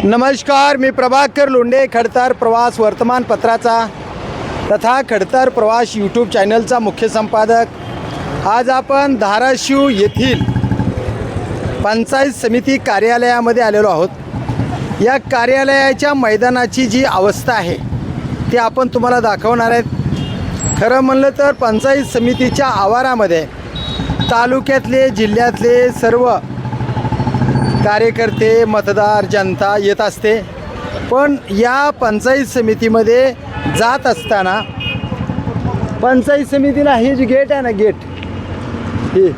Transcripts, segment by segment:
नमस्कार, मी प्रभाकर लोंढे, खडतर प्रवास वर्तमानपत्राचा तथा खडतर प्रवास यूट्यूब चॅनलचा मुख्य संपादक। आज आपण धाराशिव येथील पंचायत समिती कार्यालयामध्ये आलेलो आहोत। या कार्यालयाच्या मैदानाची जी अवस्था आहे ती आपण तुम्हाला दाखवणार आहेत। खरं म्हणलं तर पंचायत समितीच्या आवारामध्ये तालुक्यातले जिल्ह्यातले सर्व कार्यकर्ते मतदार जनता येत असते, पण या पंचायत समितीमध्ये जात असताना पंचायत समितीला हे जी गेट आहे ना, हे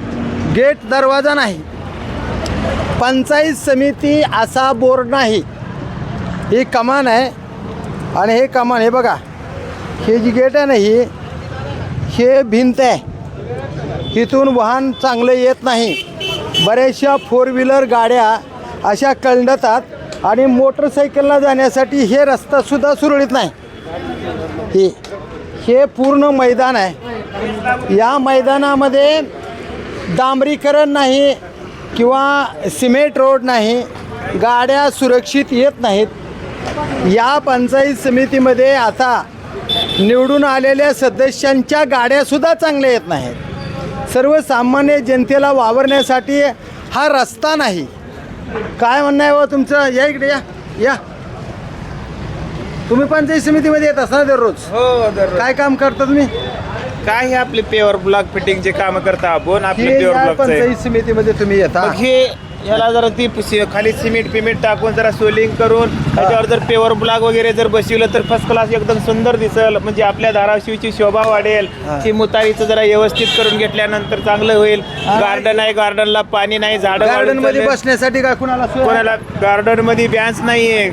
गेट दरवाजा नाही, पंचायत समिती असा बोर्ड नाही, ही कमान आहे। आणि हे कमान हे बघा, हे जी गेट आहे ना, हे भिंत आहे, इथून वाहन चांगलं येत नाही। बऱ्याचशा फोर व्हीलर गाड्या अशा कळंडतात आणि मोटरसायकलला जाण्यासाठी हे रस्तासुद्धा सुरळीत नाही। हे पूर्ण मैदान आहे। या मैदानामध्ये डांबरीकरण नाही किंवा सिमेंट रोड नाही, गाड्या सुरक्षित येत नाहीत। या पंचायत समितीमध्ये आता निवडून आलेल्या सदस्यांच्या गाड्यासुद्धा चांगल्या येत नाहीत। सर्वसामान्य जनतेला वावरण्यासाठी हा रस्ता नाही। काय म्हणणं आहे हो तुमचं? या इकडे या। तुम्ही पंचायत समितीमध्ये येत असता दररोज? हो, दररोज। काय काम करता तुम्ही? काय हे आपले पेवर ब्लॉक फिटिंगचे काम करता आपण आपले पेवर ब्लॉक पंचायत समितीमध्ये तुम्ही येता? हे याला जरा ती खाली सिमेंट टाकून जरा सोलिंग करून त्याच्यावर जर पेवर ब्लॉक वगैरे जर बसवलं तर फर्स्ट क्लास एकदम सुंदर दिसेल, म्हणजे आपल्या धाराशिवची शोभा वाढेल। ती मुतारीचं जरा व्यवस्थित करून घेतल्यानंतर चांगलं होईल। गार्डन आहे, गार्डनला पाणी नाही, झाडं गार्डन मध्ये बसण्यासाठी काय कोणाला गार्डन मध्ये बँच नाहीये,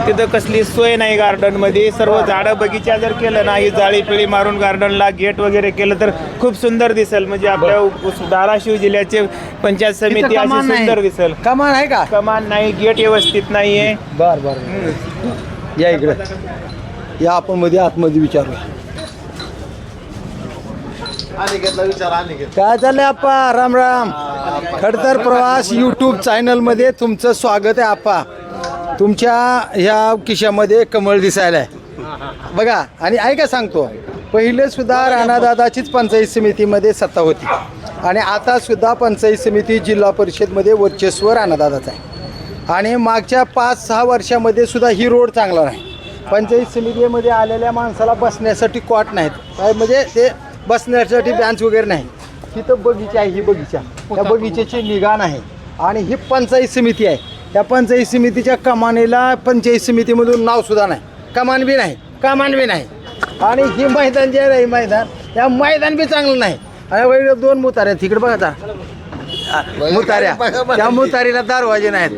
तिथं कसली सोय नाही। गार्डन मध्ये सर्व झाडं बगीचा जर केलं ना, ही जाळी पिळी मारून गार्डनला गेट वगैरे केलं तर खूप सुंदर दिसेल, म्हणजे आपल्या धाराशिव जिल्ह्याचे पंचायत समिती अशी सुंदर दिसेल। कमान आहे का? कमान नाही, गेट व्यवस्थित नाहीये। बर या इकडे या, आपण मध्ये आतमध्ये विचारूया। काय चाललंय आप्पा? राम राम। खडतर प्रवास यूट्यूब चॅनलमध्ये तुमचं स्वागत आहे आप्पा। तुमच्या ह्या खिशामध्ये कमळ दिसायला आहे बघा। आणि ऐका सांगतो, पहिले सुद्धा राणादादाचीच पंचायत समितीमध्ये सत्ता होती आणि आता सुद्धा पंचायत समिती जिल्हा परिषदमध्ये वर्चस्व राणादादाचं आहे। आणि मागच्या 5-6 वर्षामध्ये सुद्धा ही रोड चांगला नाही। पंचायत समितीमध्ये आलेल्या माणसाला बसण्यासाठी कॉट नाहीत, काय म्हणजे ते बसण्यासाठी बेंच वगैरे नाही। तिथं बगीचा आहे, ही बगीचा, त्या बगीच्याची निगा नाही। आणि ही पंचायत समिती आहे, त्या पंचायत समितीच्या कमानीला पंचायत समितीमधून नावसुद्धा नाही, कमान बी नाही। आणि ही मैदान जे आहे, या मैदान बी चांगलं नाही। आणि वैद्य 2 मुताऱ्या तिकडे बघा, मुताऱ्या, त्या मुतारीला दरवाजे नाहीत।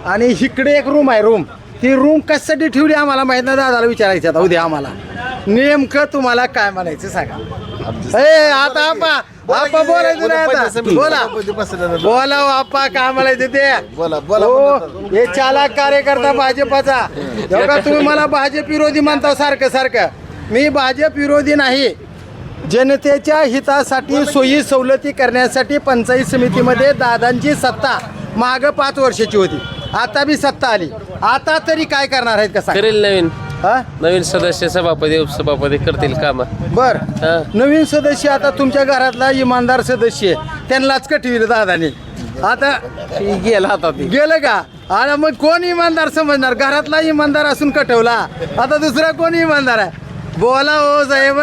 आणि इकडे एक रूम आहे, ती रूम कशासाठी ठेवली आम्हाला माहित नाही। दादाला विचारायचं आता उद्या आम्हाला नेमकं तुम्हाला काय म्हणायचं सांगा। आता आप्पा बोलायचं नाही, आता बोला आप्पा, काय म्हणायचं ते बोला। हे चालाक कार्यकर्ता भाजपाचा, तुम्ही मला भाजप विरोधी म्हणता सारखं। मी भाजप विरोधी नाही, जनतेच्या हितासाठी सोयी सवलती करण्यासाठी पंचायत समितीमध्ये दादांची सत्ता मागं 5 वर्षाची होती, आता बी सत्ता आली। आता तरी काय करणार आहेत कसं करेल? नवीन सदस्य सभापती उपसभापती करतील काम। बर, नवीन सदस्य आता तुमच्या घरातला इमानदार सदस्य त्यांनाच कठविलं दादाने। आता गेलं का? आणि मग कोण इमानदार समजणार? घरातला इमानदार असून कठवला, आता दुसरा कोण इमानदार आहे? बोला हो साहेब।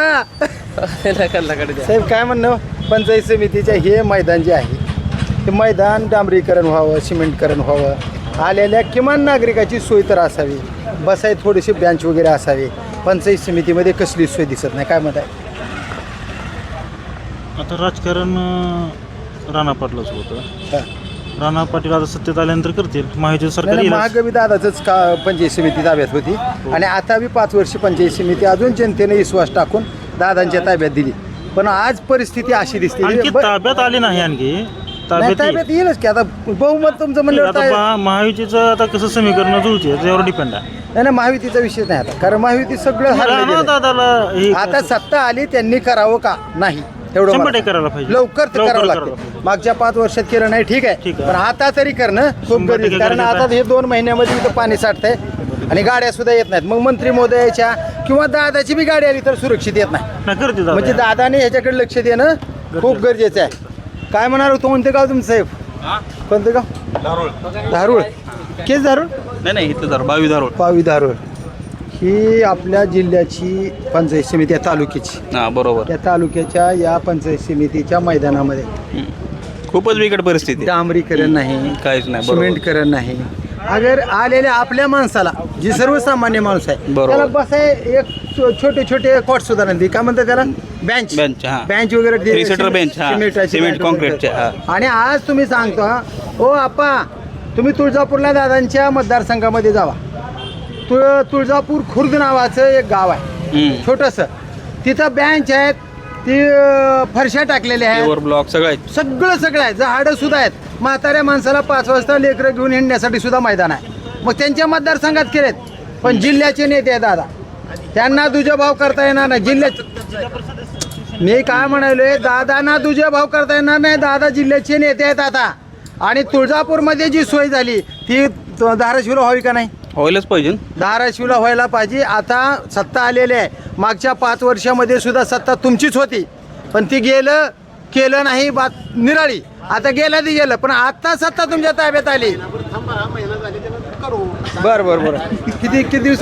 साहेब काय म्हणणं? पंचायत समितीच्या हे मैदान जे आहे, ते मैदान डांबरीकरण व्हावं, सिमेंटकरण व्हावं, आलेल्या किमान नागरिकाची सोय तर असावी, बसाय थोडीशी बेंच वगैरे असावी। पंचायत समितीमध्ये कसली सोय दिसत नाही, काय म्हणत आहे? आता राजकारण राणा पाटलाच होतं, राणा पाटील आता सत्तेत आल्यानंतर करतील, महायुती सरकार येईल। महागवी दादाचंच का पंचायत समिती ताब्यात होती आणि आता बी 5 वर्ष पंचायत समिती अजून जनतेने विश्वास टाकून दादांच्या ताब्यात दिली, पण आज परिस्थिती अशी दिसते। आणखी ताब्यात आली नाही, आणखी ताब्यात येईलच की आता बहुमत तुमचं म्हणलं। महायुतीचं आता कसं समीकरण जुळते त्याच्यावर डिपेंड आहे। नाही, महायुतीचा विषय नाही आता, कारण महायुती सगळं हरलं गेलं। दादाला आता सत्ता आली, त्यांनी करावं का नाही एवढं 100% मला. करायला पाहिजे. लवकर ते लवकर करावं करायला लागतं. पाहिजे. मागच्या 5 वर्षात केलं नाही ठीक आहे ठीक आहे. पण आता तरी करणं खूप 100% गरजेचं कारण गरजेचं आता हे 2 महिन्यामध्ये इथं पाणी साठतंय आणि गाड्या सुद्धा येत नाहीत. मग मंत्री महोदयाच्या किंवा दादाची बी गाडी आली तर सुरक्षित येत नाही. नाही करते दादा. म्हणजे दादाने ह्याच्याकडे लक्ष देणं खूप गरजेचं आहे. काय म्हणाल होतो कोणते गाव तुमचं साहेब? कोणतं गाव? धारूळ. केस धारूळ? नाही इथं धारूळ 22 धारूळ. पावी धारूळ ही आपल्या जिल्ह्याची पंचायत समिती आहे तालुक्याची. हा बरोबर. या तालुक्याच्या या पंचायत समितीच्या मैदानामध्ये खूपच बिकट परिस्थिती आहे. डांबरीकरण नाही, काहीच नाही, बरोबर. सिमेंटकरण नाही. अगर आलेल्या आपल्या माणसाला जी सर्वसामान्य माणूस आहे बरोबर. त्याला बसाय एक छोटे छोटे कॉट सुद्धा नाही. काय म्हणतात त्याला? बेंच. बेंच, हा. बेंच वगैरे ते 3-सीटर बेंच, हा. सिमेंटाचे सिमेंट, बेंच काँक्रीटचे, वगैरे. हा. आणि आज तुम्ही सांगतो ओ आप्पा तुम्ही तुळजापूरला दादांच्या मतदारसंघामध्ये जावा. तुळजापूर खुर्द नावाचं एक गाव आहे छोटंसं. तिथं बेंच आहेत, ती फरशा टाकलेल्या आहेत, पेवर ब्लॉक सगळं आहे. सगळं आहे. झाडं सुद्धा आहेत. म्हाताऱ्या माणसाला 5 वाजता लेकरं घेऊन हिंडण्यासाठी सुद्धा मैदान आहे. मग त्यांच्या मतदारसंघात केलेत. पण जिल्ह्याचे नेते आहे दादा, त्यांना दुजा भाव करता येणार नाही. जिल्ह्यात मी काय म्हणालोय, दादांना दुजा भाव करता येणार नाही. दादा जिल्ह्याचे नेते आहेत आता. आणि तुळजापूरमध्ये जी सोय झाली ती धाराशिवला व्हावी का नाही? व्हायलाच पाहिजे. धाराशिवला व्हायला पाहिजे. आता सत्ता आलेली आहे. मागच्या 5 वर्षामध्ये सुद्धा सत्ता तुमचीच होती पण ती केलं नाही बात निराळी. आता गेलं ती गेलं पण आता सत्ता तुमच्या ताब्यात आली. बरं किती दिवस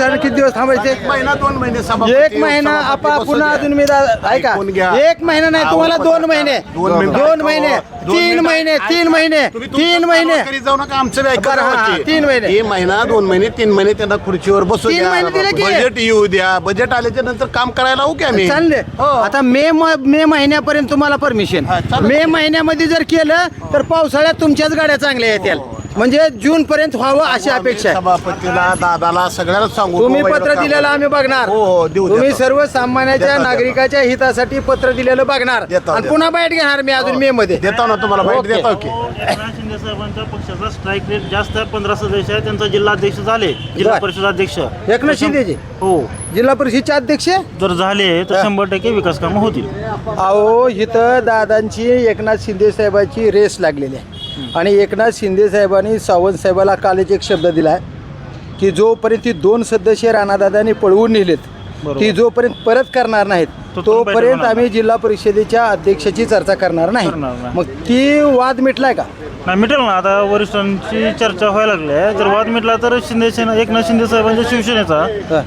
थांबायचे? 1-2 महिने 1 महिना आपा पुन्हा अजून मी ऐका 1 महिना नाही तुम्हाला 2 महिने 2 महिने 3 महिने 3 महिने 3 महिने जाऊ नका आमचं बरं, हा, 3 महिने. 1 महिना 2 महिने 3 महिने त्यांना खुर्चीवर बसू 3 महिने दिले की? बजेट येऊ द्या. बजेट आल्याच्या नंतर काम करायला होऊ की आम्ही चालले. हो. आता मे महिन्यापर्यंत तुम्हाला परमिशन. हा, चालेल. मे महिन्यामध्ये जर केलं तर पावसाळ्यात तुमच्याच गाड्या चांगल्या येतील. म्हणजे जून पर्यंत व्हावं अशी अपेक्षा आहे. सभापतीला दादाला सगळ्यांना सांगू तुम्ही पत्र दिलेलं आम्ही बघणार. हो, देऊ. तुम्ही सर्वसामान्याच्या देतो. नागरिकाच्या हितासाठी पत्र दिलेलं बघणार देतो. आणि पुन्हा बाईट घेणार मी अजून मे मध्ये. देतो ना तुम्हाला बाईट ओके. देतो की एकनाथ शिंदे साहेबांच्या पक्षाचा स्ट्राईक रेट जास्त आहे. 15 सदस्य आहे. त्यांचा जिल्हा अध्यक्ष झाले, जिल्हा बर. परिषद अध्यक्ष. एकनाथ शिंदेचे हो जिल्हा परिषदचे अध्यक्ष. जर झाले तर 100% विकास कामं होतील. अहो इथं दादांची एकनाथ शिंदे साहेबांची रेस लागलेली आहे आणि एकनाथ शिंदे साहेबांनी सावंत साहेबाला कालच एक शब्द दिला आहे की जोपर्यंत ती 2 सदस्य राणादादांनी पळवून नेलेत बरोबर. ती जोपर्यंत परत करणार नाहीत तोपर्यंत आम्ही जिल्हा परिषदेच्या अध्यक्षाची चर्चा करणार नाही. करणार नाही. मग ती वाद मिटलाय का? नाही मिटेल ना. आता वरिष्ठांची चर्चा व्हायला लागली आहे. जर वाद मिटला तर एकनाथ शिंदे साहेबांच्या शिवसेनेचा हं.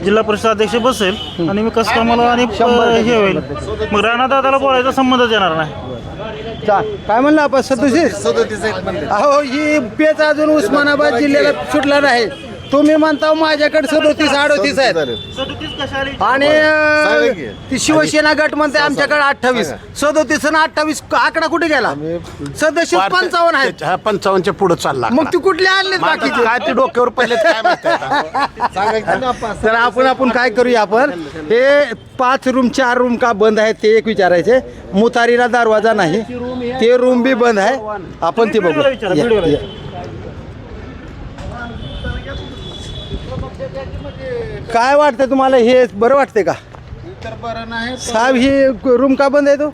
जिल्हा परिषद अध्यक्ष बसेल आणि विकास कामाला आणि 100% हे होईल. मग राणादादाला बोलायचा संबंधच येणार नाही. काय म्हणलं आपण 37? अहो ही पेच अजून उस्मानाबाद जिल्ह्याला सुटला नाही. तुम्ही म्हणता माझ्याकडे 37-38 आहेत 37 कशा आली? आणि ती शिवसेना गट म्हणते आमच्याकडे 28. 37 आणि 28 आकडा कुठे गेला? सदस्य 55 आहेत. 55च्या पुढे चालला. मग ती कुठली आणलीत मग आता बाकीचे? काय ते डोक्यावर पडले काय माहिती आता. तर आपण काय करूया, आपण हे 5 रूम 4 रूम का बंद आहेत ते एक विचारायचे. मुतारीला दरवाजा नाही, ते रूम बी बंद आहे. आपण ते बघू. काय वाटतं तुम्हाला, हे बरं वाटते का साहेब? ही रूम का बंद आहे? तो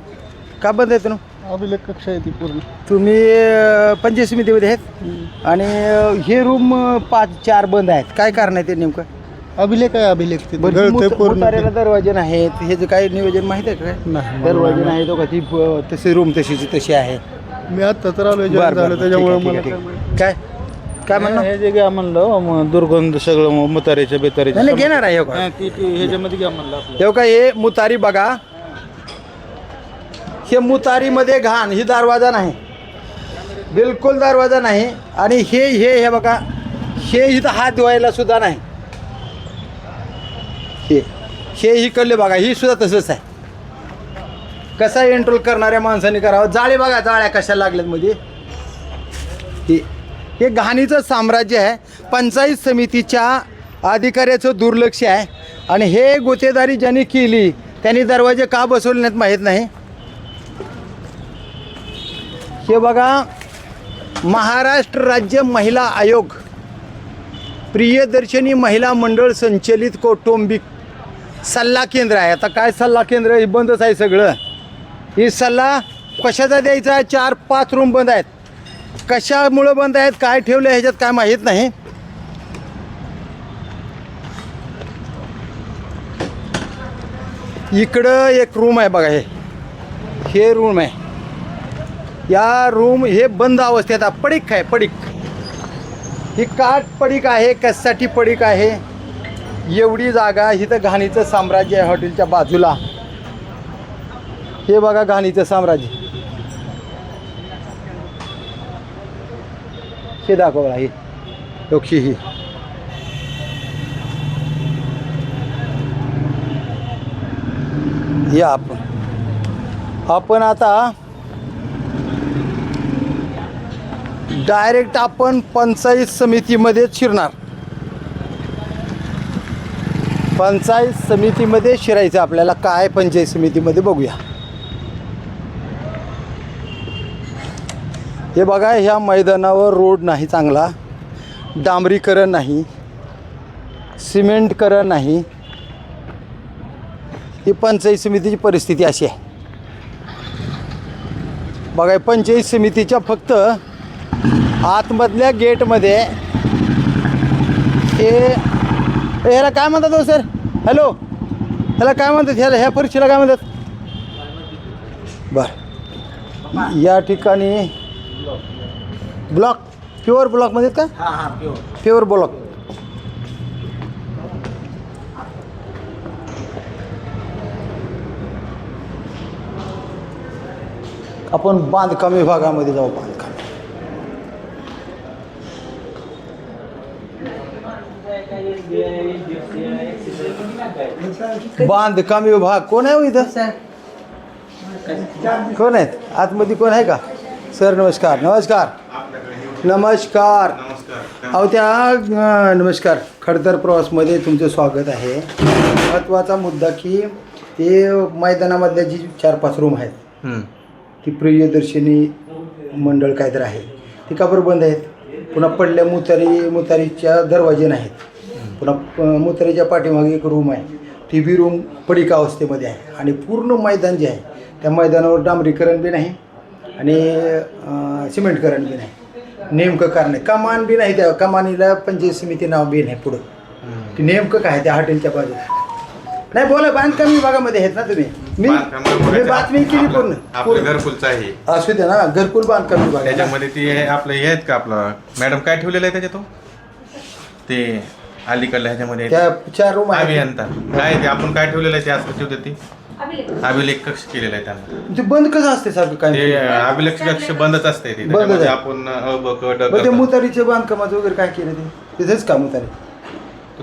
का बंद आहे? तो अभिलेख कक्षा आहे ती पूर्ण. तुम्ही पंचायत समितीमध्ये आहेत आणि हे रूम 5-4 बंद आहेत. काय कारण आहे ते नेमकं? अभिलेख आहे, अभिलेख ते बरं, गळतंय पूर्ण. मुतारेला दरवाजे नाहीत, हे जे काही नियोजन माहिती आहे का? नाही, दरवाजे नाही तो का ती तशी रूम तशीची तशी आहे. मी आता तर आलोय बरं, जॉईन झालं बरं, त्याच्यामुळे ठीक आहे, मला ठीक काय आहे, माहिती. ठीक आहे. काय म्हणणं? हे जे घ्या म्हणलं दुर्गंध सगळं मुतारीच्या बेतारीच्या नाही घेणार आहे. हो का? ह्याच्यामध्ये घ्या म्हणलं आपलं. हे का हे मुतारी बघा, हे मुतारीमध्ये घाण, ही दरवाजा नाही, बिलकुल दरवाजा नाही. आणि हे बघा, हे इथं हात धुवायला सुद्धा नाही. हे इकडले बघा, ही सुद्धा तसंच आहे. कसा एंट्रोल करणाऱ्या माणसाने करावं. जाळे बघा, जाळ्या कशा लागल्यात मध्ये. हे घाणीचं साम्राज्य आहे. पंचायत समितीच्या अधिकाऱ्याचं दुर्लक्ष आहे आणि हे गोतेदारी ज्यांनी केली त्यांनी दरवाजे का बसवले नाहीत माहीत नाही. हे बघा, महाराष्ट्र राज्य महिला आयोग प्रियदर्शनी महिला मंडळ संचलित कौटुंबिक सल्ला केंद्र आहे. आता काय सल्ला केंद्र, हे बंदच आहे सगळं. ही सल्ला कशाचा द्यायचा आहे? 4-5 रूम बंद आहेत. कशामुळं बंद आहेत, काय ठेवलं ह्याच्यात काय माहीत नाही. इकडं एक रूम आहे बघा, हे रूम आहे. या रूम हे बंद अवस्थेत आहे. पडीक आहे, पडीक. ही काठ पडीक आहे. कशासाठी पडीक आहे? एवढी जागा, इथं घाणीचं साम्राज्य आहे हॉटेलच्या बाजूला. हे बघा घाणीचं साम्राज्य. हे दाखवा, हे लोकशी ही या आपण आता डायरेक्ट आपण पंचायत समितीमध्ये शिरणार. पंचायत समितीमध्ये शिरायचं आपल्याला. काय पंचायत समितीमध्ये बघूया. हे बघा, ह्या मैदानावर रोड नाही चांगला, डांबरीकरण नाही, सिमेंटकरण नाही. ही पंचायत समितीची परिस्थिती अशी आहे बघा. पंचायत समितीच्या फक्त आतमधल्या गेटमध्ये हे ह्याला काय म्हणतात हो सर? हॅलो, ह्याला काय म्हणतात? ह्या परीक्षेला काय म्हणतात? बरं, या ठिकाणी ब्लॉक, प्युअर ब्लॉकमध्ये का? Pure block. आपण बांधकाम विभागामध्ये जाऊ. बांधकाम विभाग कोण आहे हो इथं? कोण आहेत आतमध्ये? कोण आहे का? सर नमस्कार. नमस्कार नमस्कार. अहो त्या नमस्कार. खडतर प्रवासमध्ये तुमचं स्वागत आहे. महत्त्वाचा मुद्दा की ते मैदानामधल्या जी 4-5 रूम आहेत ती प्रियदर्शनी मंडळ काहीतरी आहे, ती का बरं बंद आहेत? पुन्हा पडल्या मुतारीच्या दरवाजे नाहीत. पुन्हा मुतारीच्या पाठीमागे एक रूम आहे, टी व्ही रूम पडीक अवस्थेमध्ये आहे. आणि पूर्ण मैदान जे आहे त्या मैदानावर डांबरीकरण बी नाही आणि सिमेंटकरण बी नाही. नेमकं कारण आहे कमान बी नाही. त्या कमानीला पंचायत समिती नाव बी नाही पुढं. की नेमकं काय त्या हॉटेलच्या बाजूला नाही. बोला, बांधकाम विभागामध्ये आहेत ना तुम्ही? मी बातमी केली पूर्ण. आपलं घरकुलचं आहे. असू दे ना, घरकुल बांधकाम विभाग. त्याच्यामध्ये ते आपलं हे आहेत का? आपलं मॅडम काय ठेवलेलं आहे त्याच्यात? ते अलीकडल्या ह्याच्यामध्ये त्या 4 रूम आहे. अभियंता काय ते आपण काय ठेवलेलं आहे ते असं ठेवते ती अभिलेख कक्ष केलेला आहे त्यांना. ते बंद कसं असते सारखं काय? ते अभिलेख कक्ष बंदच असते ते. त्याच्यामध्ये आपण ते मुतारीचे बांधकामाचं वगैरे काय केलं ते तिथेच का मुतारी?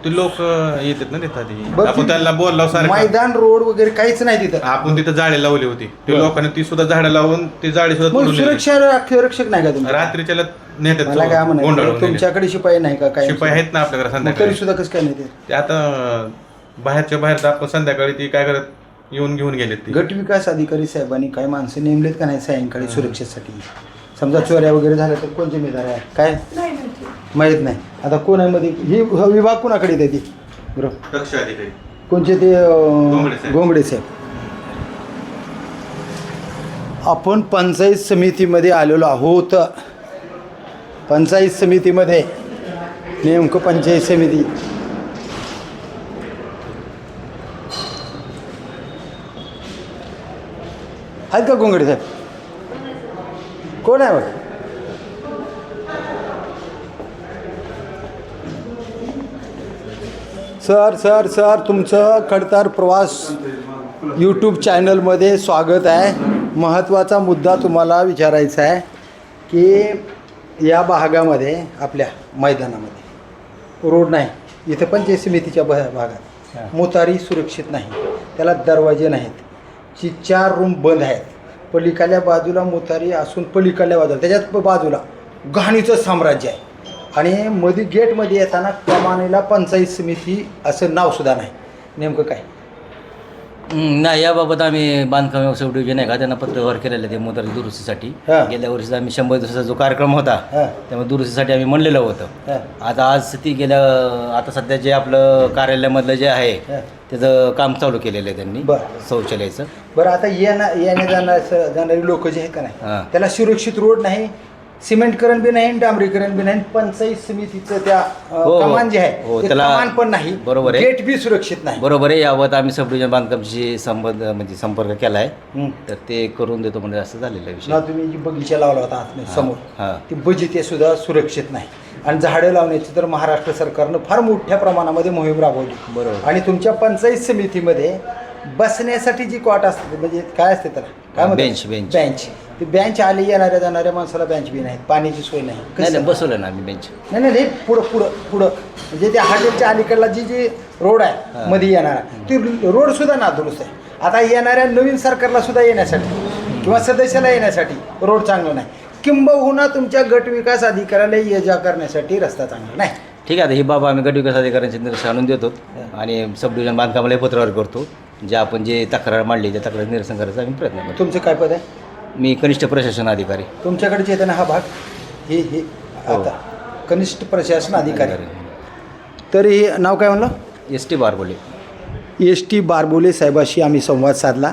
ते लोक येतात ना तिथं. आपण त्यांना बोललो सारखं. मैदान रोड वगैरे काहीच नाही तिथं. आपण तिथं झाडे लावली होती. ते लोकांनी ती सुद्धा झाडं लावून ती झाडे सुद्धा तोडून नेली. सुरक्षा रक्षक नाही का तुम्ही? रात्रीच्याला नेतात. मला काय म्हणायचं, गोंधळून तुमच्याकडे शिपाई नाही का? काय शिपाई आहेत ना आपल्याकडे मग तरी संध्याकाळी. सुद्धा कसं काय नाही ते आता बाहेरच्या बाहेर आपण संध्याकाळी ती काय करत येऊन घेऊन गेलेत. ती गट विकास अधिकारी साहेबांनी काही माणसं नेमलेत का नाही सायंकाळी सुरक्षेसाठी? समजा चोऱ्या वगैरे झाल्या तर कोण जिम्मेदार आहे काय माहीत नाही. आता कोण आहे मध्ये? ही विभाग कोणाकडे येते ती? बरोबर, कक्ष अधिकारी कोणचे ते? साहेब. गोंगडे साहेब. आपण पंचायत समितीमध्ये आलेलो आहोत. पंचायत समितीमध्ये नेमकं पंचायत समिती आहेत का गोंगडे साहेब? कोण आहे बघ? सर तुमचं खडतर प्रवास यूट्यूब चॅनलमध्ये स्वागत आहे. महत्त्वाचा मुद्दा तुम्हाला विचारायचा आहे की या भागामध्ये आपल्या मैदानामध्ये रोड नाही. इथं पंचायत समितीच्या भागात मुतारी सुरक्षित नाही, त्याला दरवाजे नाहीत. 4 रूम बंद आहेत. पलीकडल्या बाजूला मुतारी असून पलीकडल्या बाजूला त्याच्यात बाजूला घाणीचं साम्राज्य आहे. आणि मध्ये गेटमध्ये येताना कमानीला पंचायत समिती असं नावसुद्धा नाही. नेमकं काय? नाही, याबाबत आम्ही बांधकाम व्यवसाय डिव्हिजन आहे का त्यांना पत्रव्यवहार केलेला आहे ते मोटारी दुरुस्तीसाठी. हा. गेल्या वर्षी आम्ही 100 दिवसाचा जो कार्यक्रम होता हा. त्यामुळे दुरुस्तीसाठी आम्ही म्हणलेलं होतं. हा. आता आज ती आता सध्या जे आपलं कार्यालयामधलं जे आहे हा. त्याचं काम चालू केलेलं आहे त्यांनी बरं. शौचालयाचं. बरं, आता येण्या जाणारी लोक जे आहेत का नाही हां. त्याला सुरक्षित रोड नाही, सिमेंटकरण बी नाही, डांबरीकरण बी नाही, पंचायत समितीचं त्या हो. कमान जे आहे हो, ते त्याला कमान पण नाही, बरोबर आहे. गेट बी सुरक्षित नाही. बरोबर आहे. याबाबत आम्ही सब डिव्हिजन बांधकामशी संपर्क केला आहे. हं. तर ते करून देतो म्हणजे असं झालेलं आहे विषय. ना तुम्ही जी बगीचा लावला होता आतमध्ये समोर हां. ती बगीचे सुद्धा सुरक्षित नाही. आणि झाडं लावण्याची तर महाराष्ट्र सरकारनं फार मोठ्या प्रमाणामध्ये मोहीम राबवली. बरोबर. आणि तुमच्या पंचायत समितीमध्ये बसण्यासाठी जी कॉट असते म्हणजे काय असते त्याला काय म्हणतात? बेंच. बेंच. ती बेंच आली येणाऱ्या जाणाऱ्या माणसाला बेंच बी नाही, पाण्याची सोय नाही. नाही कसं? बसवलं ना आम्ही बेंच. नाही पुढं म्हणजे त्या हॉटेलच्या अलीकडला जी रोड आहे मध्ये येणारा ती रोड सुद्धा नादुरुस्त आहे. आता येणाऱ्या नवीन सरकारला सुद्धा येण्यासाठी किंवा सदस्याला येण्यासाठी रोड चांगला नाही, किंबहुना तुमच्या गट विकास अधिकाऱ्याला ये जा करण्यासाठी रस्ता चांगला नाही. ठीक आहे. ही बाबा आम्ही गट विकास अधिकाऱ्यांचे निदर्शन आणून देतो आणि सब डिव्हिजन बांधकामाला पत्रव्यवहार करतो. जे आपण जे तक्रार मांडली त्या तक्रार निरसन करायचा आम्ही प्रयत्न करतो. तुमचं काय पद आहे? मी कनिष्ठ प्रशासन अधिकारी. तुमच्याकडे येताना हा भाग हे आता कनिष्ठ प्रशासन अधिकारी. तर हे नाव काय म्हणलं? ST बारबोले. ST बारबोले साहेबाशी आम्ही संवाद साधला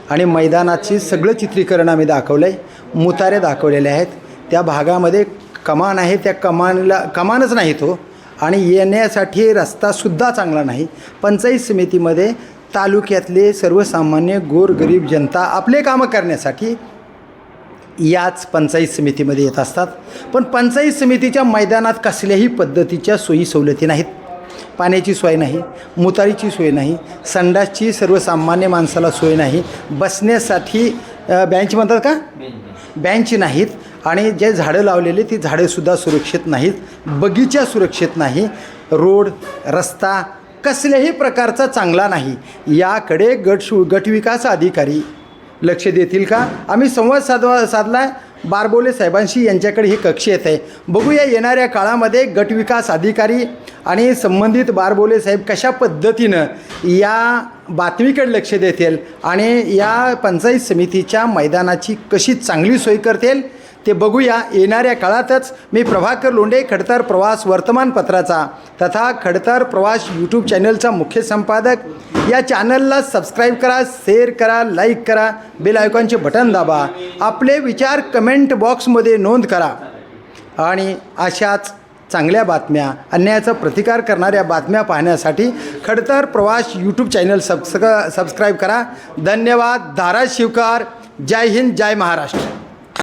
आणि मैदानाची सगळं चित्रीकरण आम्ही दाखवलं आहे, मुतारे दाखवलेले आहेत. त्या भागामध्ये कमान आहे, त्या कमानच नाही तो, आणि येण्यासाठी रस्तासुद्धा चांगला नाही. पंचायत समितीमध्ये तालुक्यातले सर्वसामान्य गोरगरीब जनता आपले कामं करण्यासाठी याच पंचायत समितीमध्ये येत असतात. पण पंचायत समितीच्या मैदानात कसल्याही पद्धतीच्या सोयी सवलती नाहीत. पाण्याची सोय नाही, मुतारीची सोय नाही, संडासची सर्वसामान्य माणसाला सोय नाही, बसण्यासाठी बेंच म्हणतात का, बेंच नाहीत, आणि जे झाडं लावलेली ती झाडेसुद्धा सुरक्षित नाहीत, बगीचा सुरक्षित नाही, रोड रस्ता कसल्याही प्रकारचा चांगला नाही. याकडे गटविकास अधिकारी लक्ष देतील का? आम्ही संवाद साधला बारबोले साहेबांशी. यांच्याकडे हे कक्ष येत आहे. बघूया येणाऱ्या काळामध्ये गटविकास अधिकारी आणि संबंधित बारबोले साहेब कशा पद्धतीनं या बातमीकडे लक्ष देतील आणि या पंचायत समितीच्या मैदानाची कशी चांगली सोय करतील ते बघूया येणाऱ्या काळातच. मी प्रभाकर लोंढे, खडतर प्रवास वर्तमानपत्राचा तथा खडतर प्रवास यूट्यूब चॅनलचा मुख्य संपादक. या चॅनलला सबस्क्राईब करा, शेअर करा, लाईक करा, बेल आयकॉनचे बटन दाबा, आपले विचार कमेंट बॉक्समध्ये नोंद करा आणि अशाच चांगल्या बातम्या, अन्यायाचा प्रतिकार करणाऱ्या बातम्या पाहण्यासाठी खडतर प्रवास यूट्यूब चॅनल सबस्क्राईब करा. धन्यवाद. धाराशिवकर. जय हिंद, जय महाराष्ट्र.